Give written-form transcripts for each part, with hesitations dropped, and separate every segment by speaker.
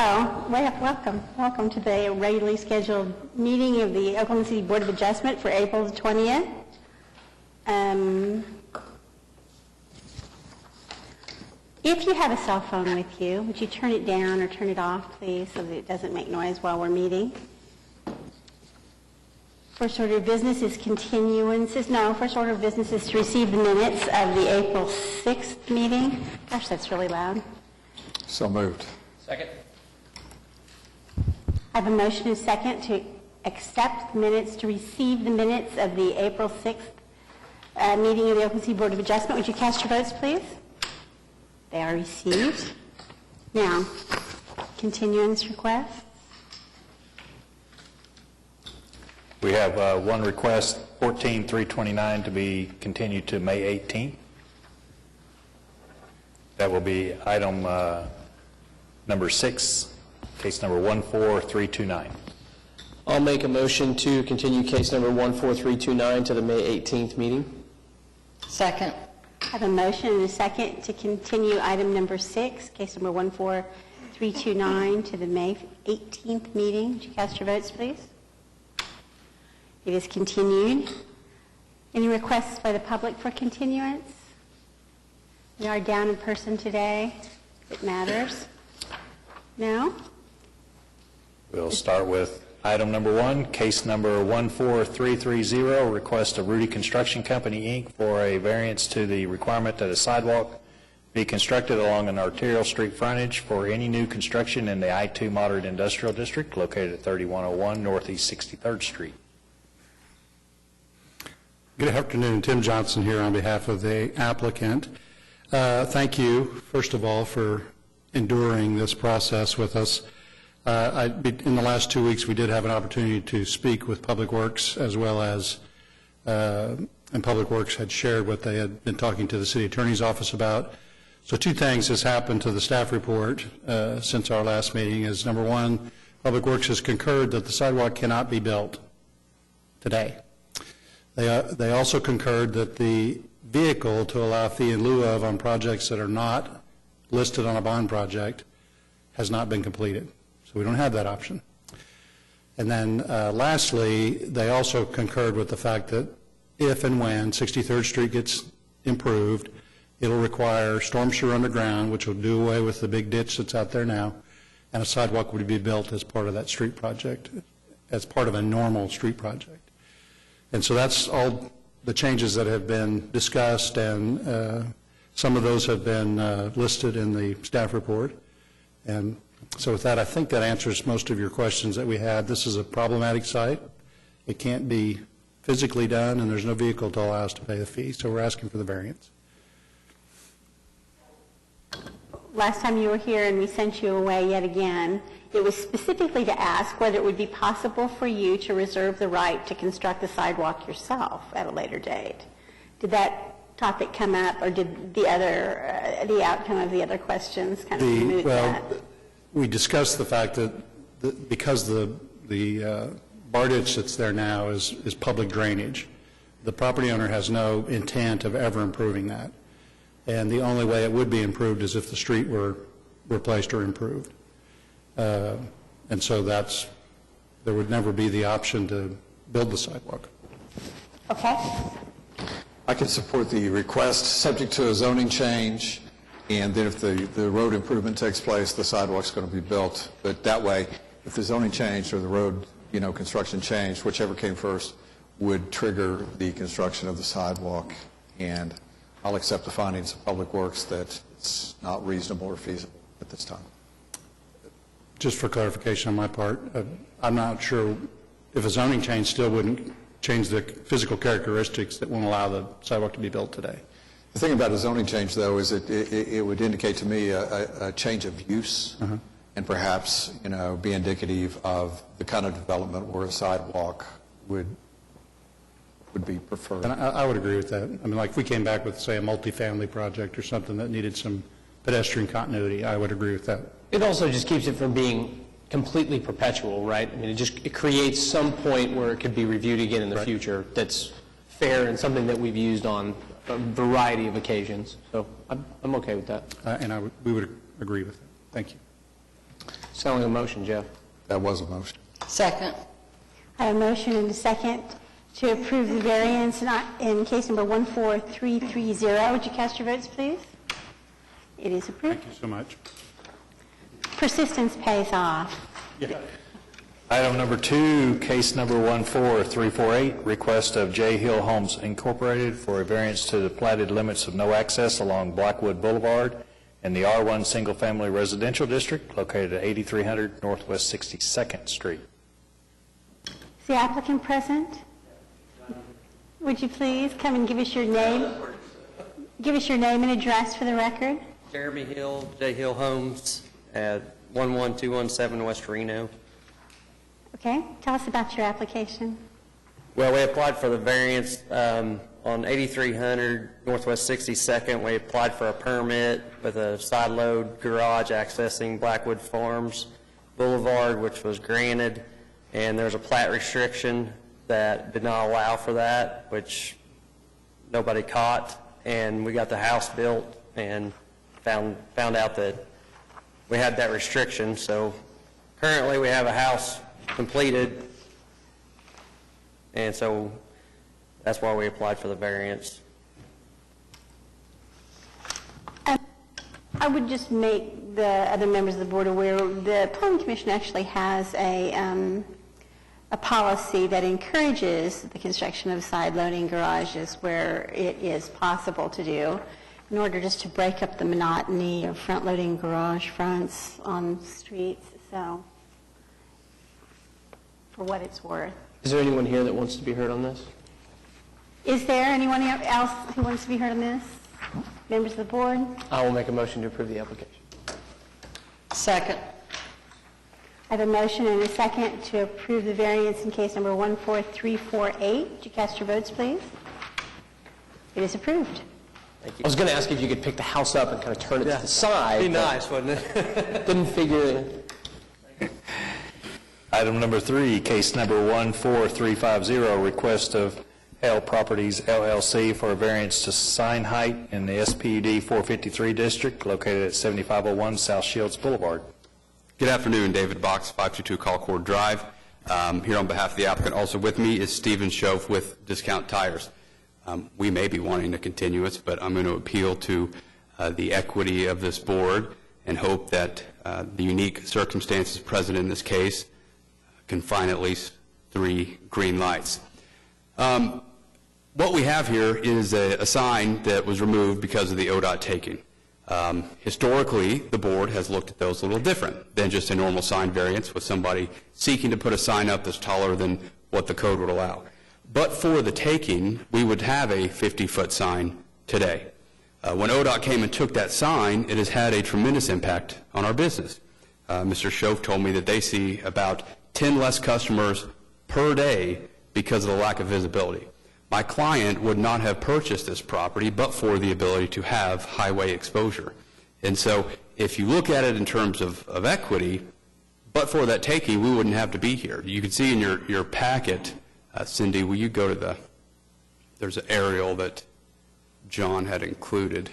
Speaker 1: Welcome to the regularly scheduled meeting of the Oklahoma City Board of Adjustment for April the 20th. If you have a cell phone with you, would you turn it down or turn it off, please, so that it doesn't make noise while we're meeting? First order of business is continuances. No, first order of business is to receive the minutes of the April 6th meeting. Gosh, that's really loud.
Speaker 2: So moved.
Speaker 3: Second.
Speaker 1: I have a motion and a second to accept minutes, to receive the minutes of the April 6th meeting of the Oklahoma City Board of Adjustment. Would you cast your votes, please? They are received. Now, continuance requests.
Speaker 4: We have one request, 14-329, to be continued to May 18th. That will be item number 6, case number 14329.
Speaker 3: I'll make a motion to continue case number 14329 to the May 18th meeting.
Speaker 5: Second.
Speaker 1: I have a motion and a second to continue item number 6, case number 14329, to the May 18th meeting. Would you cast your votes, please? It is continued. Any requests by the public for continuance? We are down in person today. It matters. No?
Speaker 4: We'll start with item number 1, case number 14330, request of Rudy Construction Company, Inc. for a variance to the requirement that a sidewalk be constructed along an arterial street frontage for any new construction in the I-2 Moderate Industrial District located at 3101 Northeast 63rd Street.
Speaker 6: Good afternoon. Tim Johnson here on behalf of the applicant. Thank you, first of all, for enduring this process with us. In the last 2 weeks, we did have an opportunity to speak with Public Works, as well as, and Public Works had shared what they had been talking to the City Attorney's Office about. So 2 things has happened to the staff report since our last meeting is, number 1, Public Works has concurred that the sidewalk cannot be built today. They also concurred that the vehicle to allow fee in lieu of on projects that are not listed on a bond project has not been completed. So we don't have that option. And then lastly, they also concurred with the fact that if and when 63rd Street gets improved, it'll require storm sewer underground, which will do away with the big ditch that's out there now, and a sidewalk would be built as part of that street project, as part of a normal street project. And so that's all the changes that have been discussed, and some of those have been listed in the staff report. And so with that, I think that answers most of your questions that we had. This is a problematic site. It can't be physically done, and there's no vehicle to allow us to pay the fee, so we're asking for the variance.
Speaker 1: Last time you were here and we sent you away yet again, it was specifically to ask whether it would be possible for you to reserve the right to construct the sidewalk yourself at a later date. Did that topic come up, or did the outcome of the other questions kind of moot that?
Speaker 6: We discussed the fact that because the bar ditch that's there now is public drainage, the property owner has no intent of ever improving that. And the only way it would be improved is if the street were replaced or improved. And so there would never be the option to build the sidewalk.
Speaker 1: Okay.
Speaker 2: I can support the request subject to a zoning change, and then if the road improvement takes place, the sidewalk's going to be built. But that way, if the zoning change or the road, construction change, whichever came first, would trigger the construction of the sidewalk. And I'll accept the findings of Public Works that it's not reasonable or feasible at this time.
Speaker 6: Just for clarification on my part, I'm not sure if a zoning change still wouldn't change the physical characteristics that won't allow the sidewalk to be built today.
Speaker 2: The thing about a zoning change, though, is it would indicate to me a change of use, and perhaps, be indicative of the kind of development where a sidewalk would be preferred.
Speaker 6: And I would agree with that. I mean, like if we came back with, say, a multifamily project or something that needed some pedestrian continuity, I would agree with that.
Speaker 3: It also just keeps it from being completely perpetual, right? I mean, it creates some point where it could be reviewed again in the future that's fair and something that we've used on a variety of occasions. So I'm okay with that.
Speaker 6: And we would agree with that. Thank you.
Speaker 3: Sound like a motion, Jeff.
Speaker 2: That was a motion.
Speaker 5: Second.
Speaker 1: I have a motion and a second to approve the variance in case number 14330. Would you cast your votes, please? It is approved.
Speaker 6: Thank you so much.
Speaker 1: Persistence pays off.
Speaker 4: Item number 2, case number 14348, request of J. Hill Homes Incorporated for a variance to the platted limits of no access along Blackwood Boulevard in the R1 Single Family Residential District located at 8300 Northwest 62nd Street.
Speaker 1: Is the applicant present? Would you please come and give us your name? Give us your name and address for the record.
Speaker 7: Jeremy Hill, J. Hill Homes at 11217 West Reno.
Speaker 1: Okay, tell us about your application.
Speaker 7: Well, we applied for the variance on 8300 Northwest 62nd. We applied for a permit with a side load garage accessing Blackwood Farms Boulevard, which was granted, and there's a plat restriction that did not allow for that, which nobody caught, and we got the house built and found out that we had that restriction. So currently we have a house completed, and so that's why we applied for the variance.
Speaker 1: I would just make the other members of the board aware, the Planning Commission actually has a policy that encourages the construction of side-loading garages where it is possible to do, in order just to break up the monotony of front-loading garage fronts on streets. So, for what it's worth.
Speaker 3: Is there anyone here that wants to be heard on this?
Speaker 1: Is there anyone else who wants to be heard on this? Members of the board?
Speaker 3: I will make a motion to approve the application.
Speaker 5: Second.
Speaker 1: I have a motion and a second to approve the variance in case number 14348. Would you cast your votes, please? It is approved.
Speaker 3: I was going to ask if you could pick the house up and kind of turn it to the side.
Speaker 7: Be
Speaker 3: but
Speaker 7: nice, wouldn't it?
Speaker 3: Didn't figure.
Speaker 4: Item number 3, case number 14350, request of L Properties LLC for a variance to sign height in the SPUD 453 district located at 7501 South Shields Boulevard.
Speaker 8: Good afternoon, David Box, 522 Colcord Drive. Here on behalf of the applicant, also with me is Stephen Schoaf with Discount Tires. We may be wanting to continuance, but I'm going to appeal to the equity of this board and hope that the unique circumstances present in this case can find at least 3 green lights. What we have here is a sign that was removed because of the ODOT taking. Historically, the board has looked at those a little different than just a normal sign variance with somebody seeking to put a sign up that's taller than what the code would allow. But for the taking, we would have a 50-foot sign today. When ODOT came and took that sign, it has had a tremendous impact on our business. Mr. Schoaf told me that they see about 10 less customers per day because of the lack of visibility. My client would not have purchased this property but for the ability to have highway exposure. And so if you look at it in terms of equity, but for that taking, we wouldn't have to be here. You can see in your packet, Cindy, will you go to there's an aerial that John had included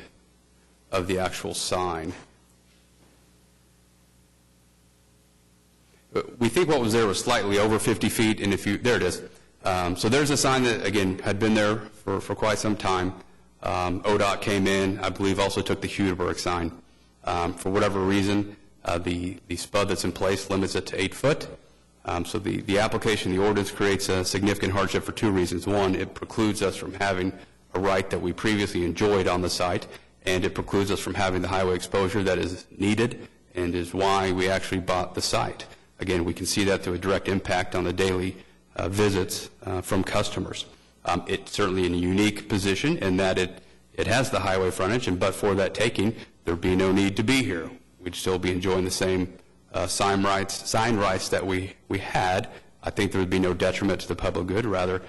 Speaker 8: of the actual sign. We think what was there was slightly over 50 feet, and there it is. So there's a sign that, again, had been there for quite some time. ODOT came in, I believe also took the Hudeberg sign. For whatever reason, the spud that's in place limits it to 8 foot. So the application, the ordinance creates a significant hardship for 2 reasons. One, it precludes us from having a right that we previously enjoyed on the site, and it precludes us from having the highway exposure that is needed and is why we actually bought the site. Again, we can see that through a direct impact on the daily visits from customers. It's certainly in a unique position in that it has the highway frontage, and but for that taking, there'd be no need to be here. We'd still be enjoying the same sign rights that we had. I think there would be no detriment to the public good. Rather,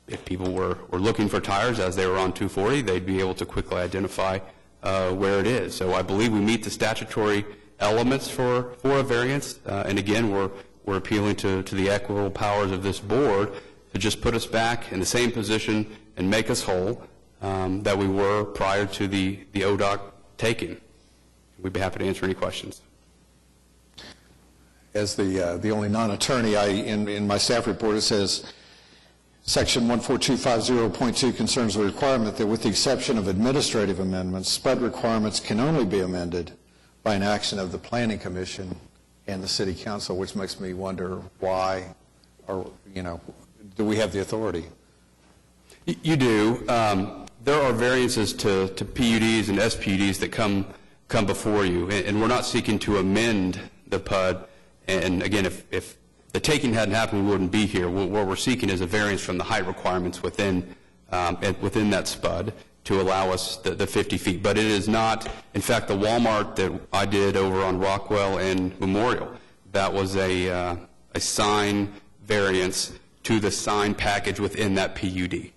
Speaker 8: if people were looking for tires as they were on 240, they'd be able to quickly identify where it is. So I believe we meet the statutory elements for a variance, and again, we're appealing to the equitable powers of this board to just put us back in the same position and make us whole that we were prior to the ODOT taking. We'd be happy to answer any questions.
Speaker 2: as the only non-attorney, in my staff report, it says, Section 14250.2 concerns the requirement that with the exception of administrative amendments, SPUD requirements can only be amended by an action of the Planning Commission and the City Council, which makes me wonder why, or, do we have the authority?
Speaker 8: You do. There are variances to PUDs and SPUDs that come before you, and we're not seeking to amend the PUD. And again, if the taking hadn't happened, we wouldn't be here. What we're seeking is a variance from the height requirements within that SPUD to allow us the 50 feet. But it is not, in fact, the Walmart that I did over on Rockwell and Memorial, that was a sign variance to the sign package within that PUD.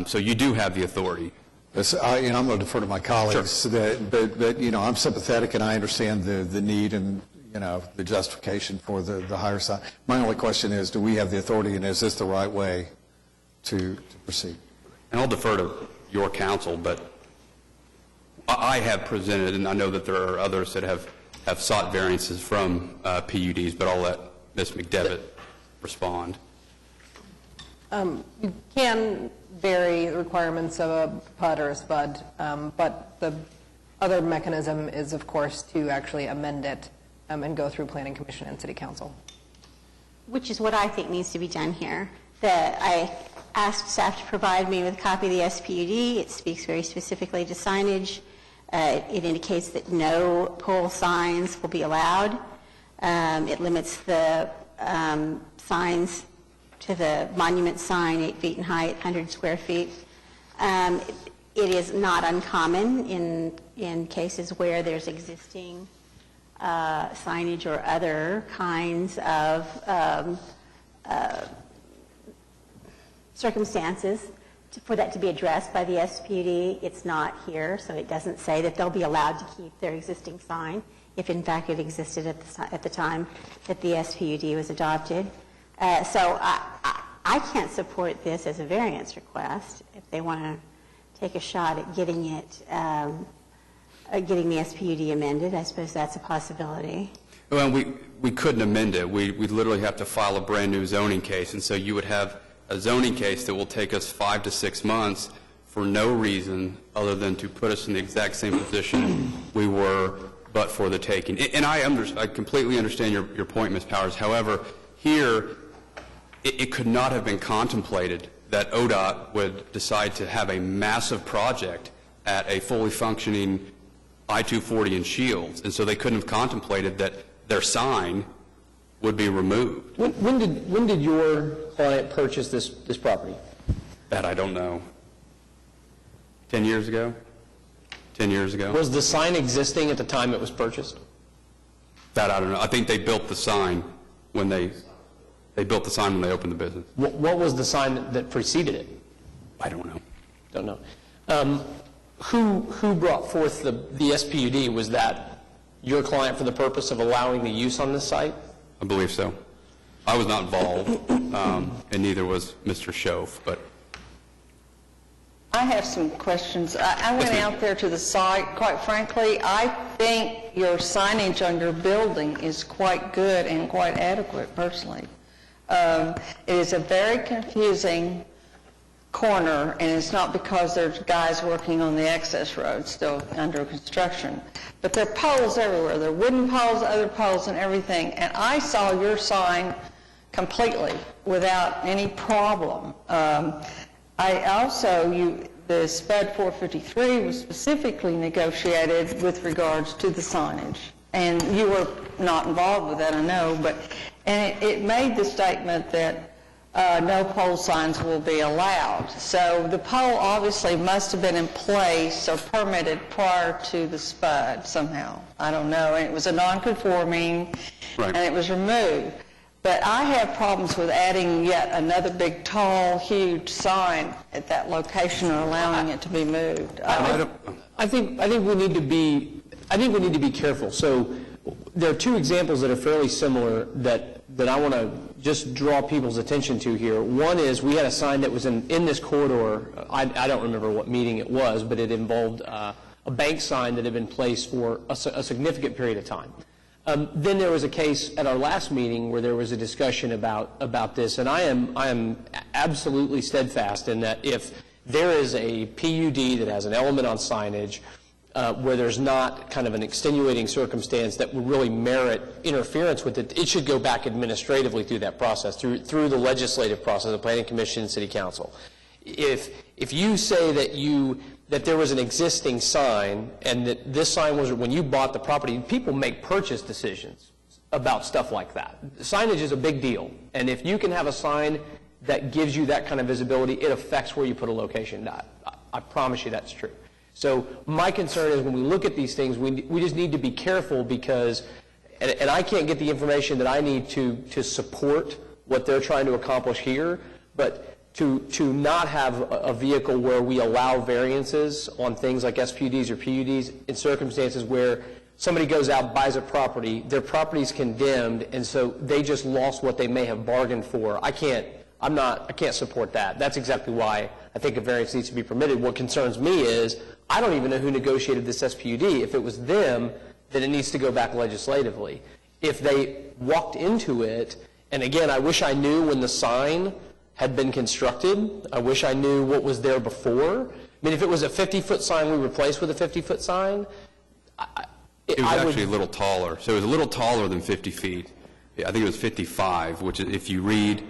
Speaker 8: So you do have the authority.
Speaker 2: I'm going to defer to my colleagues,
Speaker 8: Sure.
Speaker 2: but I'm sympathetic and I understand the need and the justification for the higher sign. My only question is, do we have the authority, and is this the right way to proceed?
Speaker 8: And I'll defer to your counsel, but I have presented, and I know that there are others that have sought variances from PUDs, but I'll let Ms. McDevitt respond.
Speaker 9: You can vary the requirements of a PUD or a SPUD, but the other mechanism is, of course, to actually amend it and go through Planning Commission and City Council.
Speaker 1: Which is what I think needs to be done here. I asked staff to provide me with a copy of the SPUD. It speaks very specifically to signage. It indicates that no pole signs will be allowed. It limits the signs to the monument sign, 8 feet in height, 100 square feet. It is not uncommon in cases where there's existing signage or other kinds of circumstances for that to be addressed by the SPUD. It's not here, so it doesn't say that they'll be allowed to keep their existing sign if in fact it existed at the time that the SPUD was adopted. So I can't support this as a variance request. If they want to take a shot at getting it, getting the SPUD amended, I suppose that's a possibility.
Speaker 8: Well, we couldn't amend it. We'd literally have to file a brand new zoning case, and so you would have a zoning case that will take us 5 to 6 months for no reason other than to put us in the exact same position we were but for the taking. And I completely understand your point, Ms. Powers. However, here, it could not have been contemplated that ODOT would decide to have a massive project at a fully functioning I-240 in Shields, and so they couldn't have contemplated that their sign would be removed.
Speaker 3: When did your client purchase this property?
Speaker 8: That I don't know. 10 years ago? 10 years ago?
Speaker 3: Was the sign existing at the time it was purchased?
Speaker 8: That I don't know. I think they built the sign when they built the sign when they opened the business.
Speaker 3: What was the sign that preceded it?
Speaker 8: I don't know.
Speaker 3: Don't know. Who brought forth the SPUD? Was that your client for the purpose of allowing the use on this site?
Speaker 8: I believe so. I was not involved, and neither was Mr. Schoaf, but...
Speaker 5: I have some questions. I went out there to the site. Quite frankly, I think your signage on your building is quite good and quite adequate, personally. It is a very confusing corner, and it's not because there's guys working on the access road still under construction. But there are poles everywhere. There are wooden poles, other poles, and everything. And I saw your sign completely without any problem. I also, the SPUD 453 was specifically negotiated with regards to the signage. And you were not involved with that, I know, and it made the statement that no pole signs will be allowed. So the pole obviously must have been in place or permitted prior to the SPUD somehow. I don't know. And it was a non-conforming,
Speaker 8: Right.
Speaker 5: and it was removed. But I have problems with adding yet another big, tall, huge sign at that location or allowing it to be moved.
Speaker 3: I think we need to be careful. So there are two examples that are fairly similar that I want to just draw people's attention to here. One is we had a sign that was in this corridor. I don't remember what meeting it was, but it involved a bank sign that had been placed for a significant period of time. Then there was a case at our last meeting where there was a discussion about this, and I am absolutely steadfast in that if there is a PUD that has an element on signage where there's not kind of an extenuating circumstance that would really merit interference with it, it should go back administratively through that process, through the legislative process, the Planning Commission and City Council. If you say that there was an existing sign and that this sign was when you bought the property, people make purchase decisions about stuff like that. Signage is a big deal, and if you can have a sign that gives you that kind of visibility, it affects where you put a location. I promise you that's true. So my concern is when we look at these things, we just need to be careful because, and I can't get the information that I need to support what they're trying to accomplish here, but to not have a vehicle where we allow variances on things like SPUDs or PUDs in circumstances where somebody goes out, buys a property, their property's condemned, and so they just lost what they may have bargained for. I can't support that. That's exactly why I think a variance needs to be permitted. What concerns me is I don't even know who negotiated this SPUD. If it was them, then it needs to go back legislatively. If they walked into it, and again, I wish I knew when the sign had been constructed. I wish I knew what was there before. I mean, if it was a 50-foot sign we replaced with a 50-foot sign,
Speaker 8: it was actually a little taller. So it was a little taller than 50 feet. I think it was 55, which if you read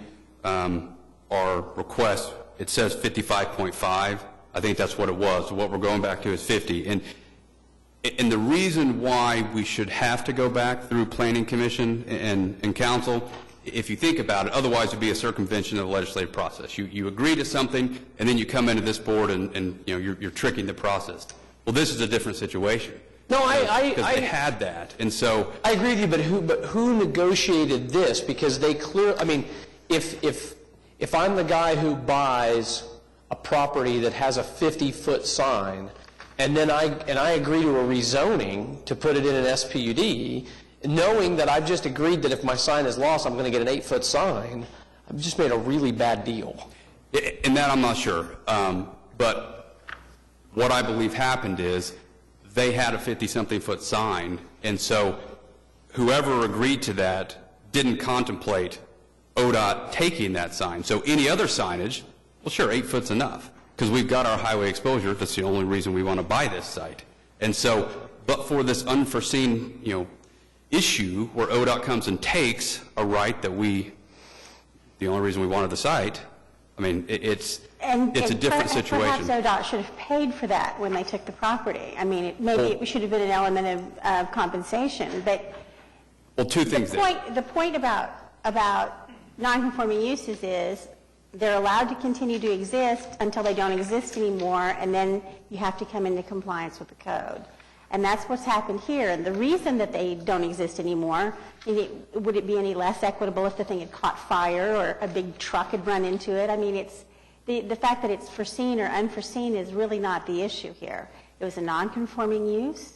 Speaker 8: our request, it says 55.5. I think that's what it was. So what we're going back to is 50. And the reason why we should have to go back through Planning Commission and Council, if you think about it, otherwise it would be a circumvention of the legislative process. You agree to something, and then you come into this board and you're tricking the process. Well, this is a different situation.
Speaker 3: No,
Speaker 8: because they had that, and so
Speaker 3: I agree with you. But who negotiated this? Because they I mean, if I'm the guy who buys a property that has a 50-foot sign, and then I agree to a rezoning to put it in an SPUD, knowing that I've just agreed that if my sign is lost, I'm going to get an 8-foot sign, I've just made a really bad deal.
Speaker 8: And that I'm not sure. But what I believe happened is they had a 50-something foot sign, and so whoever agreed to that didn't contemplate ODOT taking that sign. So any other signage, well, sure, 8 foot's enough, because we've got our highway exposure. That's the only reason we want to buy this site. And so, but for this unforeseen, issue where ODOT comes and takes a right that the only reason we wanted the site, I mean, it's a different situation.
Speaker 1: Perhaps ODOT should have paid for that when they took the property. I mean, maybe it should have been an element of compensation, but
Speaker 8: well, two things there.
Speaker 1: The point about non-conforming uses is they're allowed to continue to exist until they don't exist anymore, and then you have to come into compliance with the code. And that's what's happened here. And the reason that they don't exist anymore, would it be any less equitable if the thing had caught fire or a big truck had run into it? I mean, it's the fact that it's foreseen or unforeseen is really not the issue here. It was a non-conforming use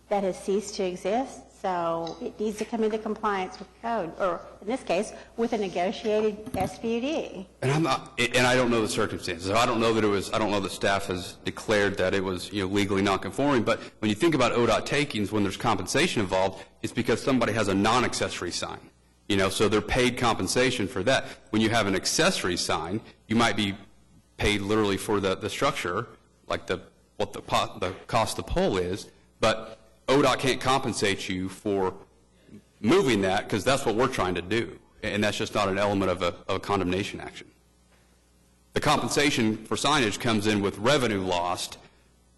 Speaker 1: that has ceased to exist, so it needs to come into compliance with code, or in this case, with a negotiated SPUD.
Speaker 8: And I don't know the circumstances. I don't know that staff has declared that it was legally non-conforming. But when you think about ODOT takings, when there's compensation involved, it's because somebody has a non-accessory sign. So they're paid compensation for that. When you have an accessory sign, you might be paid literally for the structure, like what the cost of the pole is, but ODOT can't compensate you for moving that because that's what we're trying to do, and that's just not an element of a condemnation action. The compensation for signage comes in with revenue lost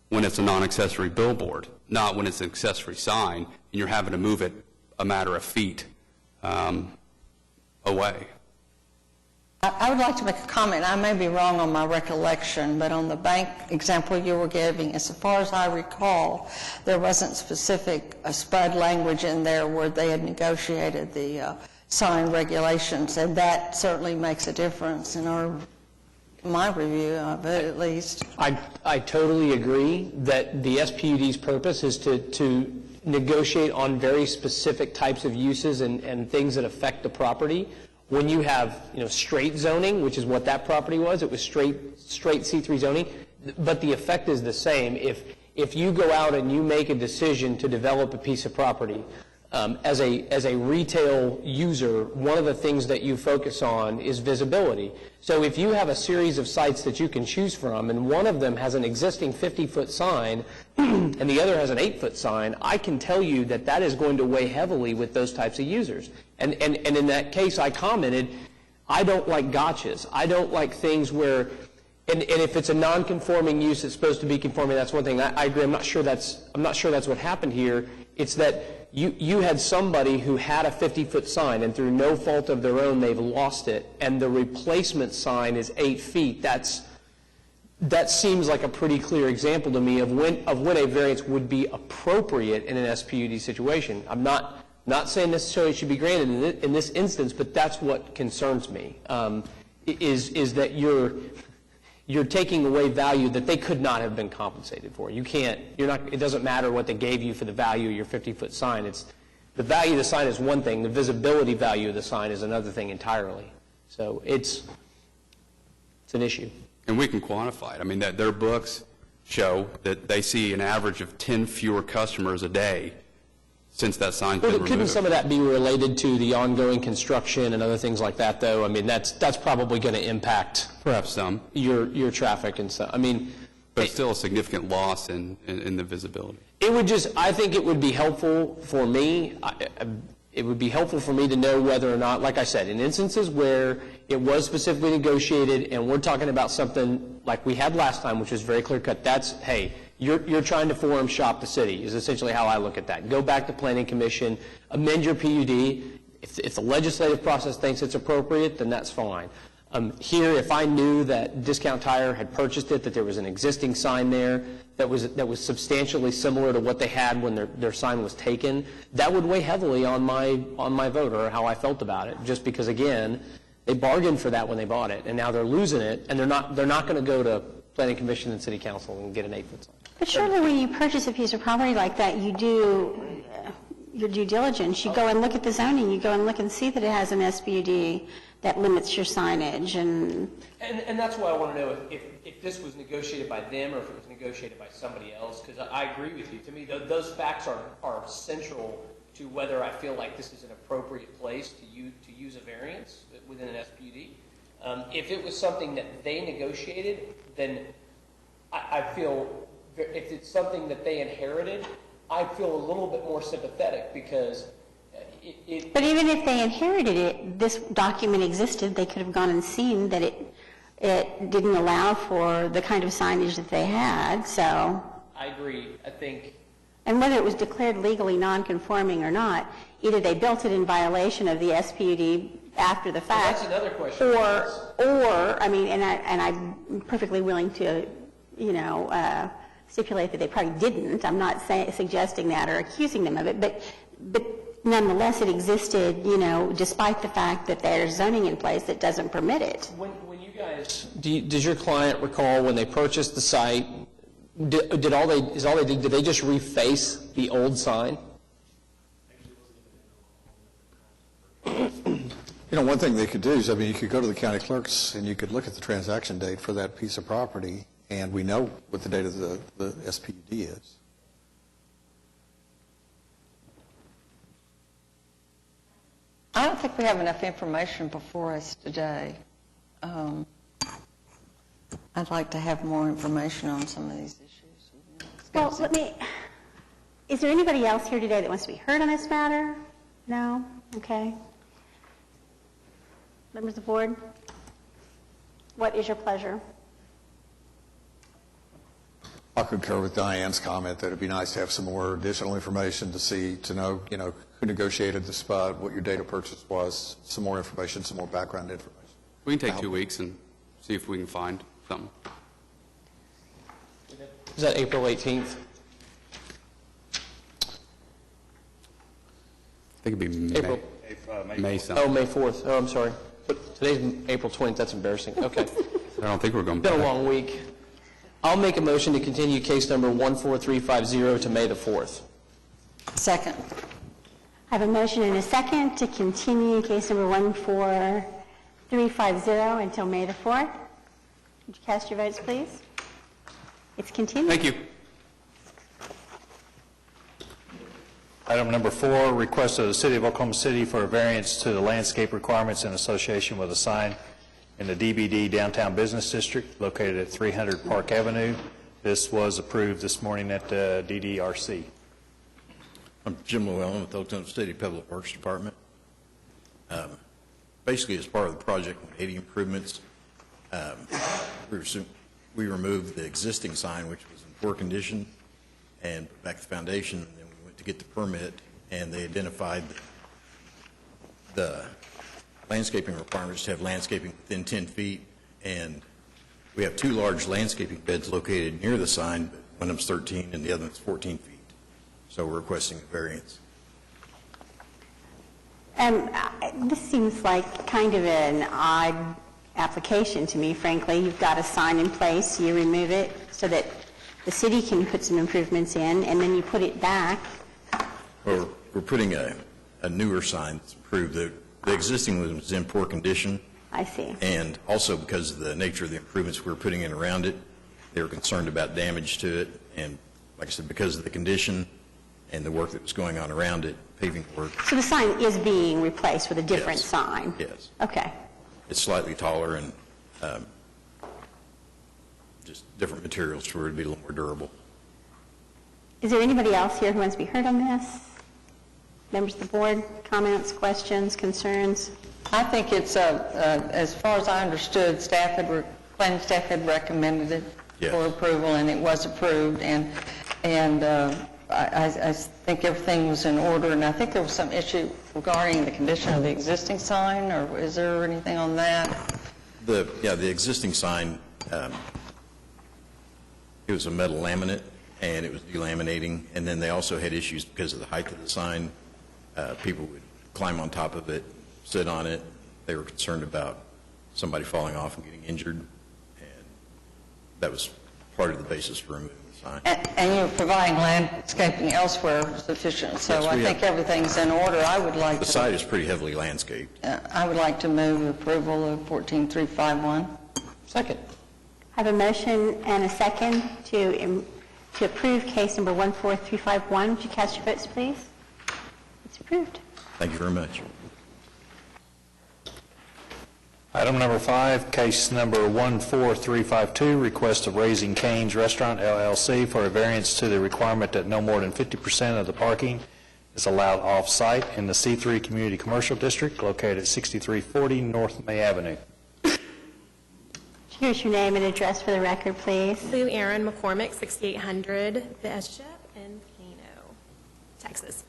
Speaker 8: when it's a non-accessory billboard, not when it's an accessory sign and you're having to move it a matter of feet away.
Speaker 5: I would like to make a comment. I may be wrong on my recollection, but on the bank example you were giving, as far as I recall, there wasn't specific SPUD language in there where they had negotiated the sign regulations, and that certainly makes a difference in my review of it, at least.
Speaker 3: I totally agree that the SPUD's purpose is to negotiate on very specific types of uses and things that affect the property. When you have, straight zoning, which is what that property was, it was straight C3 zoning, but the effect is the same. If you go out and you make a decision to develop a piece of property, As a retail user, one of the things that you focus on is visibility. So if you have a series of sites that you can choose from, and one of them has an existing 50-foot sign, and the other has an 8-foot sign, I can tell you that that is going to weigh heavily with those types of users. And in that case, I commented, I don't like gotchas. I don't like things where, and if it's a non-conforming use, it's supposed to be conforming. That's one thing. I agree. I'm not sure that's what happened here. It's that you had somebody who had a 50-foot sign, and through no fault of their own, they've lost it, and the replacement sign is 8 feet. That seems like a pretty clear example to me of when a variance would be appropriate in an SPUD situation. I'm not saying necessarily it should be granted in this instance, but that's what concerns me, is that you're taking away value that they could not have been compensated for. It doesn't matter what they gave you for the value of your 50-foot sign. The value of the sign is one thing, the visibility value of the sign is another thing entirely. So it's an issue.
Speaker 8: And we can quantify it. I mean, that their books show that they see an average of 10 fewer customers a day since that sign's been removed.
Speaker 3: Couldn't some of that be related to the ongoing construction and other things like that, though? I mean, that's probably going to impact
Speaker 8: perhaps some
Speaker 3: your traffic and stuff. I mean,
Speaker 8: but it's still a significant loss in the visibility.
Speaker 3: I think it would be helpful for me. It would be helpful for me to know whether or not, like I said, in instances where it was specifically negotiated and we're talking about something like we had last time, which was very clear cut, that's, hey, you're trying to forum shop the city, is essentially how I look at that. Go back to Planning Commission, amend your PUD. If the legislative process thinks it's appropriate, then that's fine. Here, if I knew that Discount Tire had purchased it, that there was an existing sign there that was substantially similar to what they had when their sign was taken, that would weigh heavily on my vote or how I felt about it. Just because, again, they bargained for that when they bought it, and now they're losing it, and they're not going to go to Planning Commission and City Council and get an 8-foot sign.
Speaker 1: But surely when you purchase a piece of property like that, you do your due diligence. You go and look at the zoning. You go and look and see that it has an SPUD that limits your signage. And
Speaker 3: that's why I want to know if this was negotiated by them or if it was negotiated by somebody else, because I agree with you. To me, those facts are central to whether I feel like this is an appropriate place to use a variance within an SPUD. If it was something that they negotiated, then I feel, if it's something that they inherited, I feel a little bit more sympathetic because
Speaker 1: But even if they inherited it, this document existed, they could have gone and seen that it didn't allow for the kind of signage that they had, so.
Speaker 3: I agree, I think.
Speaker 1: And whether it was declared legally non-conforming or not, either they built it in violation of the SPUD after the fact.
Speaker 3: Well, that's another question.
Speaker 1: Or, I mean, and I'm perfectly willing to, stipulate that they probably didn't. I'm not suggesting that or accusing them of it, but nonetheless, it existed, despite the fact that there's zoning in place that doesn't permit it.
Speaker 3: When you guys, does your client recall when they purchased the site, did they just reface the old sign?
Speaker 2: One thing they could do is, you could go to the county clerks and you could look at the transaction date for that piece of property, and we know what the date of the SPUD is.
Speaker 5: I don't think we have enough information before us today. I'd like to have more information on some of these issues.
Speaker 1: Well, is there anybody else here today that wants to be heard on this matter? No? Okay. Members of the board, what is your pleasure?
Speaker 2: I concur with Diane's comment that it'd be nice to have some more additional information to know, who negotiated the spot, what your date of purchase was, some more information, some more background information.
Speaker 8: We can take 2 weeks and see if we can find something.
Speaker 3: Is that April 18th?
Speaker 8: I think it'd be
Speaker 3: April.
Speaker 8: May something.
Speaker 3: Oh, May 4th. Oh, I'm sorry. But today's April 20th. That's embarrassing. Okay.
Speaker 8: I don't think we're going
Speaker 3: It's been a long week. I'll make a motion to continue case number 14350 to May the 4th.
Speaker 5: Second.
Speaker 1: I have a motion and a second to continue case number 14350 until May the 4th. Would you cast your votes, please? It's continued.
Speaker 8: Thank you.
Speaker 4: Item number 4, request of the City of Oklahoma City for a variance to the landscape requirements in association with a sign in the DBD Downtown Business District located at 300 Park Avenue. This was approved this morning at the DDRC.
Speaker 10: I'm Jim Llewellyn with the Oklahoma City Public Works Department. Basically, as part of the project 180 improvements, we removed the existing sign, which was in poor condition, and put back the foundation. And then we went to get the permit, and they identified the landscaping requirements to have landscaping within 10 feet. And we have 2 large landscaping beds located near the sign, but one of them's 13 and the other one's 14 feet. So we're requesting a variance.
Speaker 1: This seems like kind of an odd application to me, frankly. You've got a sign in place, you remove it so that the city can put some improvements in, and then you put it back.
Speaker 10: Well, we're putting a newer sign that's improved. The existing one was in poor condition.
Speaker 1: I see.
Speaker 10: And also because of the nature of the improvements we were putting in around it, they were concerned about damage to it. And like I said, because of the condition and the work that was going on around it, paving work.
Speaker 1: So the sign is being replaced with a different
Speaker 10: Yes.
Speaker 1: sign?
Speaker 10: Yes.
Speaker 1: Okay.
Speaker 10: It's slightly taller and just different materials for it to be a little more durable.
Speaker 1: Is there anybody else here who wants to be heard on this? Members of the board, comments, questions, concerns?
Speaker 5: I think it's, as far as I understood, planning staff had recommended it
Speaker 10: Yes.
Speaker 5: for approval, and it was approved, and I think everything was in order, and I think there was some issue regarding the condition of the existing sign, or is there anything on that?
Speaker 10: The existing sign, it was a metal laminate, and it was delaminating, and then they also had issues because of the height of the sign. People would climb on top of it, sit on it. They were concerned about somebody falling off and getting injured, and that was part of the basis for removing the sign.
Speaker 5: And you're providing landscaping elsewhere sufficient, so
Speaker 10: Yes,
Speaker 5: I
Speaker 10: we
Speaker 5: think
Speaker 10: have.
Speaker 5: everything's in order. I would like
Speaker 10: The
Speaker 5: to...
Speaker 10: site is pretty heavily landscaped.
Speaker 5: I would like to move approval of 14351.
Speaker 3: Second.
Speaker 1: I have a motion and a second to approve case number 14351. Would you cast your votes, please? It's approved.
Speaker 10: Thank you very much.
Speaker 4: Item number 5, case number 14352, request of Raising Cane's Restaurant LLC for a variance to the requirement that no more than 50% of the parking is allowed off-site in the C3 Community Commercial District located at 6340 North May Avenue.
Speaker 1: Here's your name and address for the record, please.
Speaker 11: Sue Aaron McCormick, 6800 Bishop in Plano, Texas.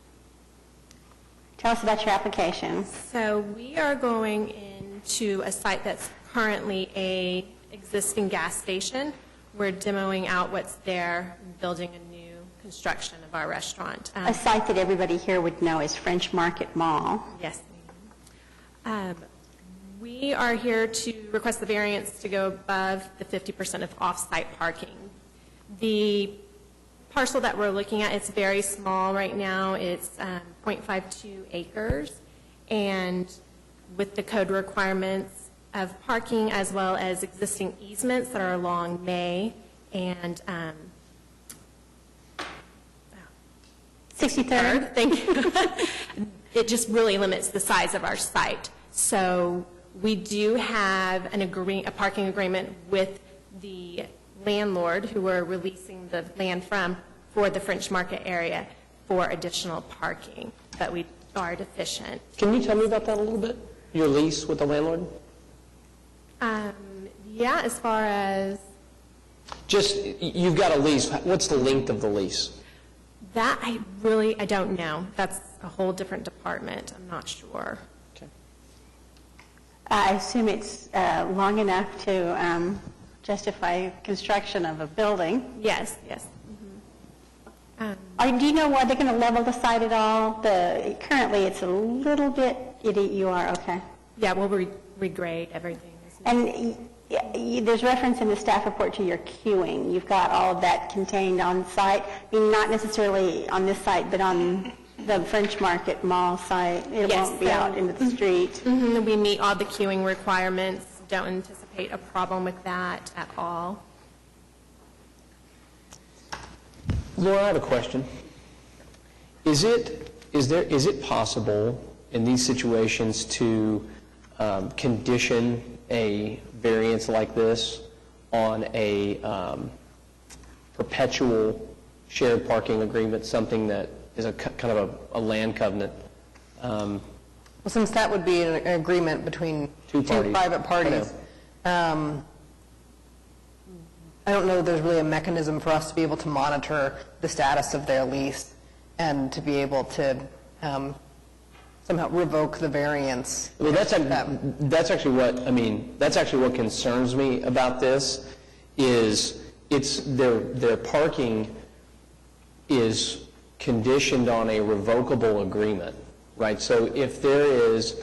Speaker 1: Tell us about your application.
Speaker 11: So we are going into a site that's currently a existing gas station. We're demoing out what's there, building a new construction of our restaurant.
Speaker 1: A site that everybody here would know is French Market Mall.
Speaker 11: Yes. We are here to request the variance to go above the 50% of off-site parking. The parcel that we're looking at, it's very small right now. It's 0.52 acres. And with the code requirements of parking as well as existing easements that are along May and
Speaker 1: 63rd?
Speaker 11: Thank you. It just really limits the size of our site. So we do have a parking agreement with the landlord who we're releasing the land from for the French Market area for additional parking, but we are deficient.
Speaker 3: Can you tell me about that a little bit? Your lease with the landlord?
Speaker 11: Yeah, as far as
Speaker 3: Just, you've got a lease. What's the length of the lease?
Speaker 11: that, I don't know. That's a whole different department. I'm not sure.
Speaker 3: Okay.
Speaker 1: I assume it's long enough to justify construction of a building.
Speaker 11: Yes, yes.
Speaker 1: Do you know why they're going to level the site at all? Currently, it's a little bit, you are, okay.
Speaker 11: Yeah, we'll regrade everything.
Speaker 1: And there's reference in the staff report to your queuing. You've got all of that contained on site. I mean, not necessarily on this site, but on the French Market Mall site. It
Speaker 11: Yes,
Speaker 1: won't be
Speaker 11: so-
Speaker 1: out into the street.
Speaker 11: We meet all the queuing requirements. Don't anticipate a problem with that at all.
Speaker 3: Laura, I have a question. Is it is it possible in these situations to condition a variance like this on a perpetual shared parking agreement, something that is a kind of a land covenant?
Speaker 9: Well, since that would be an agreement between
Speaker 3: Two parties.
Speaker 9: private
Speaker 3: I
Speaker 9: parties, I don't know that there's really a mechanism for us to be able to monitor the status of their lease and to be able to somehow revoke the variance.
Speaker 3: Well, that's actually what concerns me about this, is it's their parking is conditioned on a revocable agreement, right? So if there is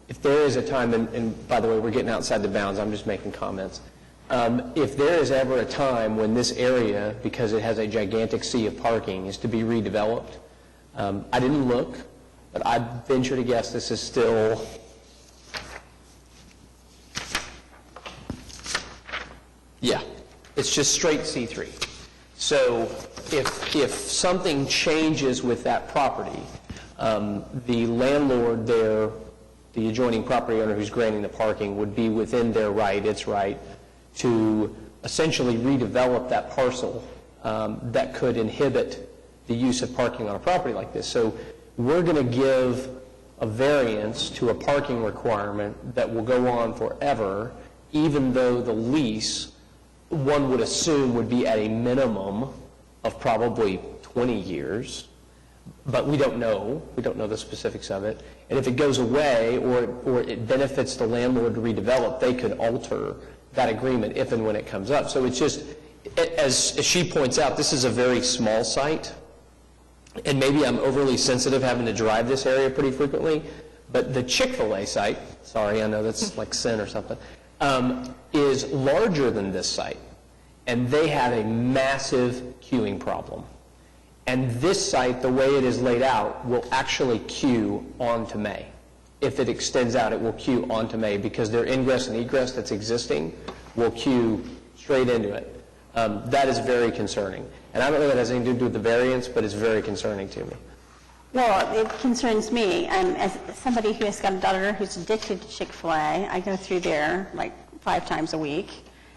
Speaker 3: a time, and by the way, we're getting outside the bounds, I'm just making comments. If there is ever a time when this area, because it has a gigantic sea of parking, is to be redeveloped, I didn't look, but I venture to guess this is still, yeah, it's just straight C3. So if something changes with that property, the landlord there, the adjoining property owner who's granting the parking, would be within their right, its right, to essentially redevelop that parcel that could inhibit the use of parking on a property like this. So we're going to give a variance to a parking requirement that will go on forever, even though the lease, one would assume, would be at a minimum of probably 20 years. But we don't know. We don't know the specifics of it. And if it goes away or it benefits the landlord to redevelop, they could alter that agreement if and when it comes up. So it's just, as she points out, this is a very small site. And maybe I'm overly sensitive having to drive this area pretty frequently, but the Chick-fil-A site, sorry, I know that's like sin or something, is larger than this site. And they have a massive queuing problem. And this site, the way it is laid out, will actually queue onto May. If it extends out, it will queue onto May because their ingress and egress that's existing will queue straight into it. That is very concerning. And I don't know if that has anything to do with the variance, but it's very concerning to me.
Speaker 1: Well, it concerns me. As somebody who has got a daughter who's addicted to Chick-fil-A, I go through there like 5 times a week,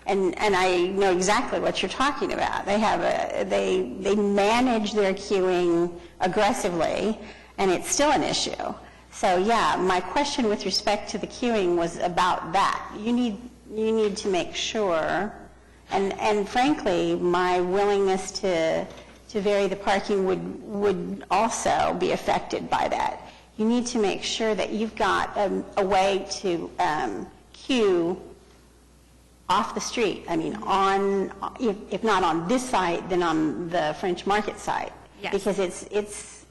Speaker 1: and I know exactly what you're talking about. They have they manage their queuing aggressively, and it's still an issue. So yeah, my question with respect to the queuing was about that. You need to make sure, and frankly, my willingness to vary the parking would also be affected by that. You need to make sure that you've got a way to queue off the street. I mean, if not on this site, then on the French Market site.
Speaker 11: Yes.
Speaker 1: Because it's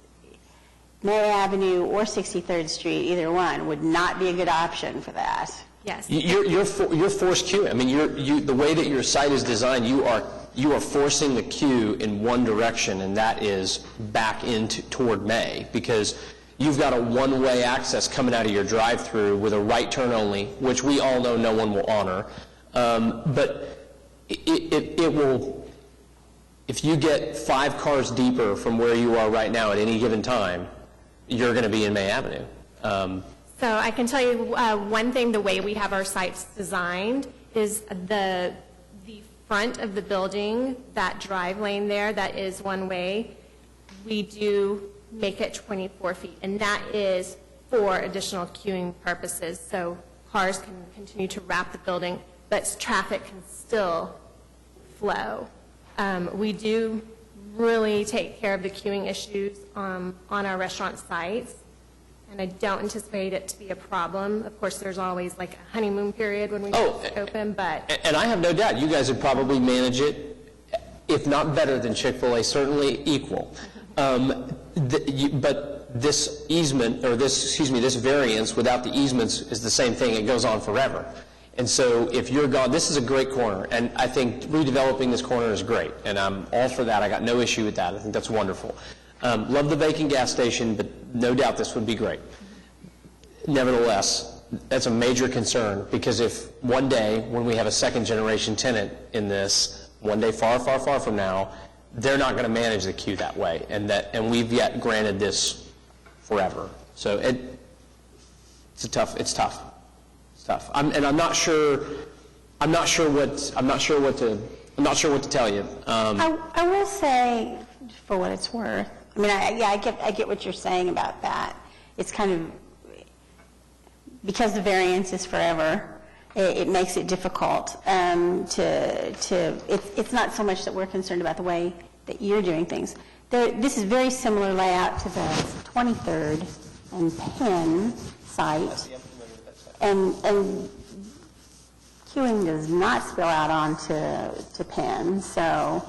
Speaker 1: May Avenue or 63rd Street, either one, would not be a good option for that.
Speaker 11: Yes.
Speaker 3: You're forced queuing. I mean, the way that your site is designed, you are forcing the queue in one direction, and that is back toward May, because you've got a one-way access coming out of your drive-through with a right turn only, which we all know no one will honor. But it will, if you get 5 cars deeper from where you are right now at any given time, you're going to be in May Avenue.
Speaker 11: So I can tell you one thing, the way we have our sites designed is the front of the building, that drive lane there, that is one way, we do make it 24 feet, and that is for additional queuing purposes, so cars can continue to wrap the building, but traffic can still flow. We do really take care of the queuing issues on our restaurant sites, and I don't anticipate it to be a problem. Of course, there's always like a honeymoon period when we first open, but...
Speaker 3: And I have no doubt you guys would probably manage it, if not better than Chick-fil-A, certainly equal. But this easement, or this variance without the easements is the same thing. It goes on forever. And so if you're gone, this is a great corner, and I think redeveloping this corner is great, and I'm all for that. I got no issue with that. I think that's wonderful. Love the vacant gas station, but no doubt this would be great. Nevertheless, that's a major concern, because if one day, when we have a second-generation tenant in this, one day far, far, far from now, they're not going to manage the queue that way, and we've yet granted this forever. So it's tough. It's tough. I'm not sure what to tell you.
Speaker 1: I will say, for what it's worth, I mean, I get what you're saying about that. It's kind of, because the variance is forever, it makes it difficult it's not so much that we're concerned about the way that you're doing things. This is very similar layout to the 23rd and Penn site. And queuing does not spill out onto Penn. So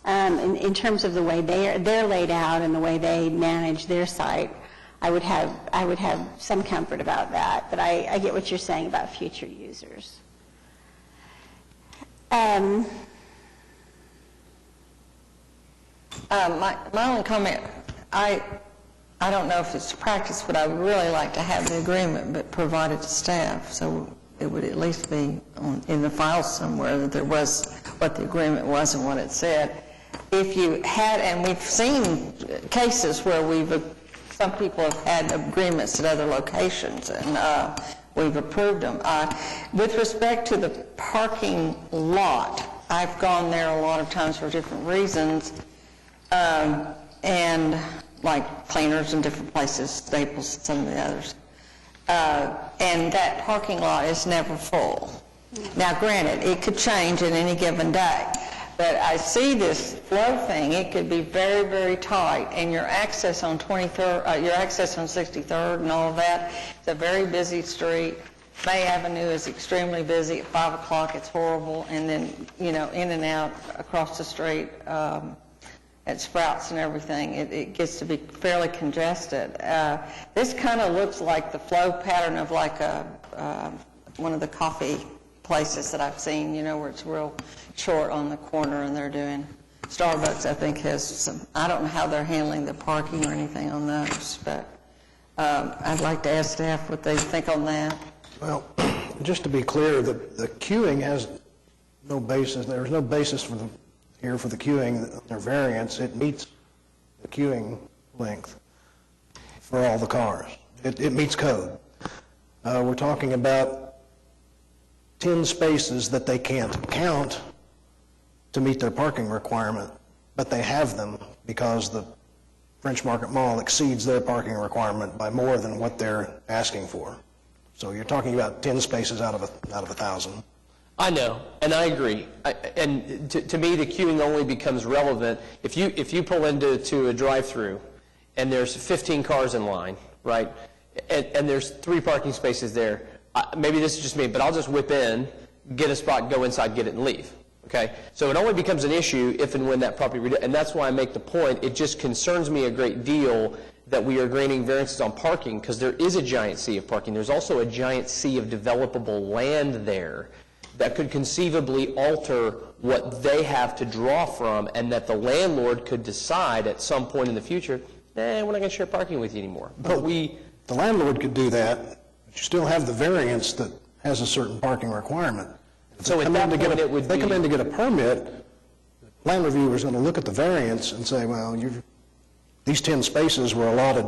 Speaker 1: in terms of the way they're laid out and the way they manage their site, I would have some comfort about that. But I get what you're saying about future users.
Speaker 5: My only comment, I don't know if it's practice, but I would really like to have the agreement but provided to staff, so it would at least be in the file somewhere that there was what the agreement was and what it said. If you had, and we've seen cases where some people have had agreements at other locations, and we've approved them. With respect to the parking lot, I've gone there a lot of times for different reasons, and like Cleaners in different places, Staples, and some of the others. And that parking lot is never full. Now, granted, it could change at any given day, but I see this flow thing. It could be very, very tight, and your access on 23rd, your access on 63rd, and all of that. It's a very busy street. May Avenue is extremely busy. At 5 o'clock, it's horrible, and then in and out across the street. At Sprouts and everything, it gets to be fairly congested. This kind of looks like the flow pattern of like one of the coffee places that I've seen, where it's real short on the corner, and they're doing. Starbucks, I think, has some. I don't know how they're handling the parking or anything on those, but I'd like to ask staff what they think on that.
Speaker 12: Well, just to be clear, the queuing has no basis. There's no basis for the queuing, their variance. It meets the queuing length for all the cars. It meets code. We're talking about 10 spaces that they can't count to meet their parking requirement, but they have them because the French Market Mall exceeds their parking requirement by more than what they're asking for. So you're talking about 10 spaces out of 1,000.
Speaker 3: I know, and I agree. And to me, the queuing only becomes relevant if you pull into a drive-through and there's 15 cars in line, right? And there's 3 parking spaces there. Maybe this is just me, but I'll just whip in, get a spot, go inside, get it, and leave. Okay? So it only becomes an issue if and when that property, and that's why I make the point. It just concerns me a great deal that we are granting variances on parking, because there is a giant sea of parking. There's also a giant sea of developable land there that could conceivably alter what they have to draw from, and that the landlord could decide at some point in the future, we're not going to share parking with you anymore. But
Speaker 12: the landlord could do that, but you still have the variance that has a certain parking requirement.
Speaker 3: So at that point, it would be...
Speaker 12: If they come in to get a permit, the land reviewer is going to look at the variance and say, well, these 10 spaces were allotted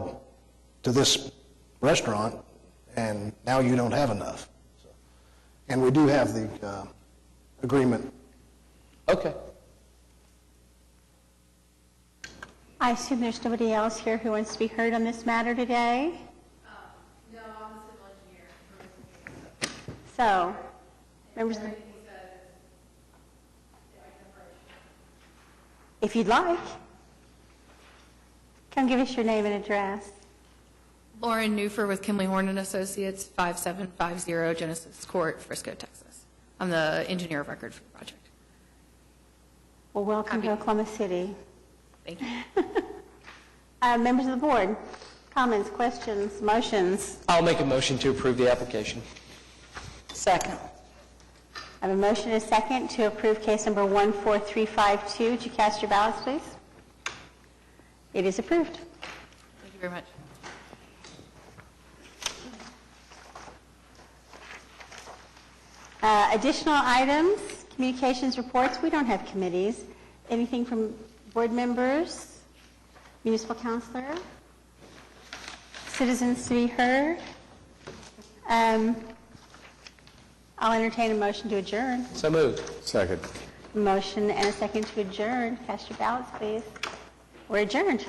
Speaker 12: to this restaurant, and now you don't have enough. And we do have the agreement.
Speaker 3: Okay.
Speaker 1: I assume there's nobody else here who wants to be heard on this matter today?
Speaker 11: No, I'm a civil engineer.
Speaker 1: So, members of the... If you'd like, come give us your name and address.
Speaker 13: Lauren Newfer with Kimley Horn & Associates, 5750 Genesis Court, Frisco, Texas. I'm the engineer of record for the project.
Speaker 1: Well, welcome to Oklahoma City.
Speaker 13: Thank you.
Speaker 1: Members of the board, comments, questions, motions?
Speaker 3: I'll make a motion to approve the application.
Speaker 5: Second.
Speaker 1: I have a motion and a second to approve case number 14352. Would you cast your ballots, please? It is approved.
Speaker 13: Thank you very much.
Speaker 1: Additional items, communications reports. We don't have committees. Anything from board members? Municipal counselor? citizens to be heard. I'll entertain a motion to adjourn.
Speaker 3: So moved.
Speaker 2: Second.
Speaker 1: Motion and a second to adjourn. Cast your ballots, please. We're adjourned.